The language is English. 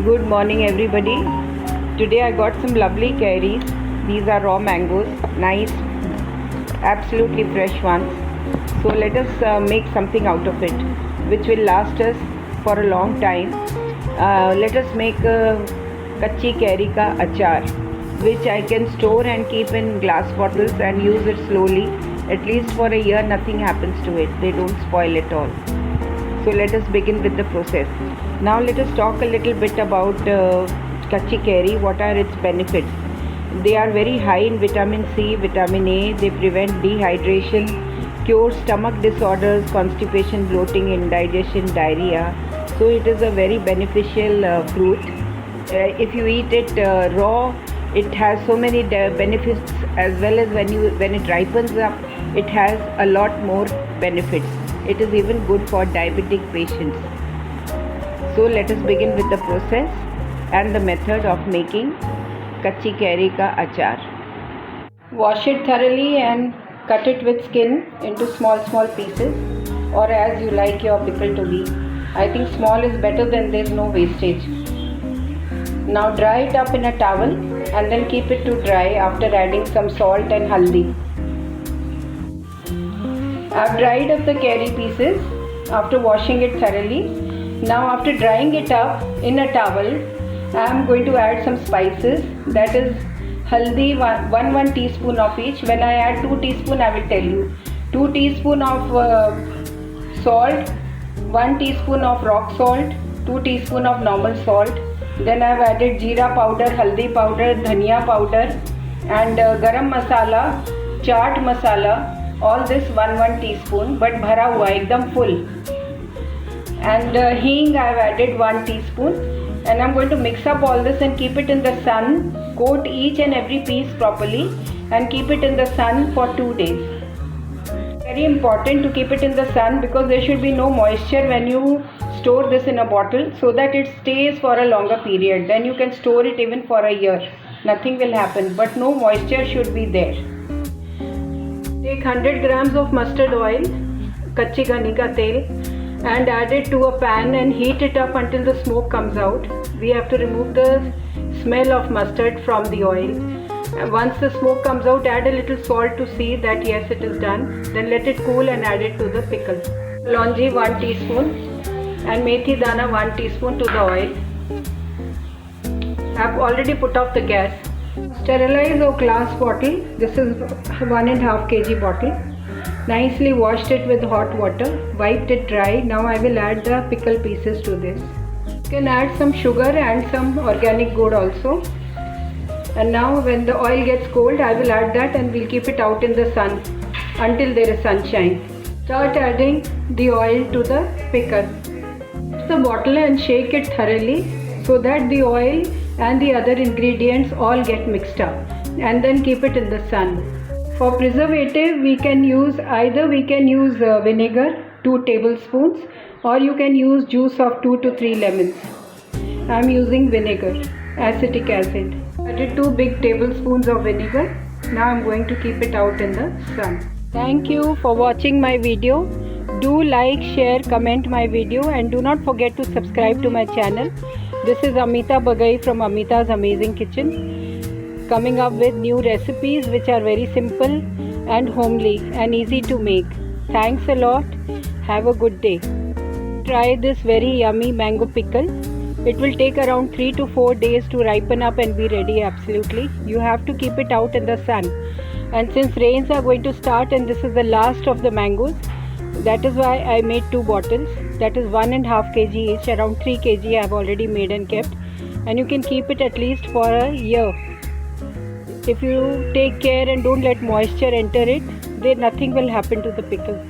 Good morning everybody. Today I got some lovely cherries. These are raw mangoes, nice, absolutely fresh ones. So let us make something out of it which will last us for a long time. Let us make a kachi cherry ka achar which I can store and keep in glass bottles and use it slowly. At least for a year nothing happens to it. They don't spoil at all. So let us begin with the process. Now let us talk a little bit about kachi cherry. What are its benefits? They are very high in vitamin C, vitamin A. They prevent dehydration, cure stomach disorders, constipation, bloating, indigestion, diarrhea. So it is a very beneficial fruit. If you eat it raw, it has so many benefits, as well as when it ripens up, it has a lot more benefits. It is even good for diabetic patients. So let us begin with the process and the method of making kachi cherry ka achar. Wash it thoroughly and cut it with skin into small pieces, or as you like your pickle to be. I think small is better, then there is no wastage. Now dry it up in a towel and then keep it to dry after adding some salt and haldi. I have dried up the cherry pieces after washing it thoroughly. Now after drying it up in a towel, I am going to add some spices. That is haldi, one teaspoon of each. When I add 2 teaspoon, I will tell you. 2 teaspoon of salt, 1 teaspoon of rock salt, 2 teaspoon of normal salt. Then I have added jeera powder, haldi powder, dhania powder, and garam masala, chaat masala. All this 1 teaspoon, but bhara hua ekdam full. And hing I have added 1 teaspoon. And I am going to mix up all this and keep it in the sun. Coat each and every piece properly and keep it in the sun for 2 days. Very important to keep it in the sun, because there should be no moisture when you store this in a bottle, so that it stays for a longer period. Then you can store it even for a year. Nothing will happen, but no moisture should be there. Take 100 grams of mustard oil, kachi ghani ka tel, and add it to a pan and heat it up until the smoke comes out. We have to remove the smell of mustard from the oil. And once the smoke comes out, add a little salt to see that yes, it is done. Then let it cool and add it to the pickle. Longi 1 teaspoon and methi dana 1 teaspoon to the oil. I have already put off the gas. Sterilize a glass bottle. This is 1.5 kg bottle. Nicely washed it with hot water. Wiped it dry. Now I will add the pickle pieces to this. You can add some sugar and some organic gur also. And now when the oil gets cold, I will add that and we'll keep it out in the sun until there is sunshine. Start adding the oil to the pickle. Put the bottle and shake it thoroughly so that the oil and the other ingredients all get mixed up, and then keep it in the sun. For preservative, we can use vinegar 2 tablespoons, or you can use juice of 2 to 3 lemons. I am using vinegar, acetic acid. I added 2 big tablespoons of vinegar. Now I am going to keep it out in the sun. Thank you for watching my video. Do like, share, comment my video, and do not forget to subscribe to my channel. This is Amita Bagai from Amita's Amazing Kitchen, coming up with new recipes which are very simple and homely and easy to make. Thanks a lot. Have a good day. Try this very yummy mango pickle. It will take around 3 to 4 days to ripen up and be ready absolutely. You have to keep it out in the sun. And since rains are going to start and this is the last of the mangoes, that is why I made 2 bottles. That is 1.5 kg each, around 3 kg I have already made and kept. And you can keep it at least for a year. If you take care and don't let moisture enter it, then nothing will happen to the pickle.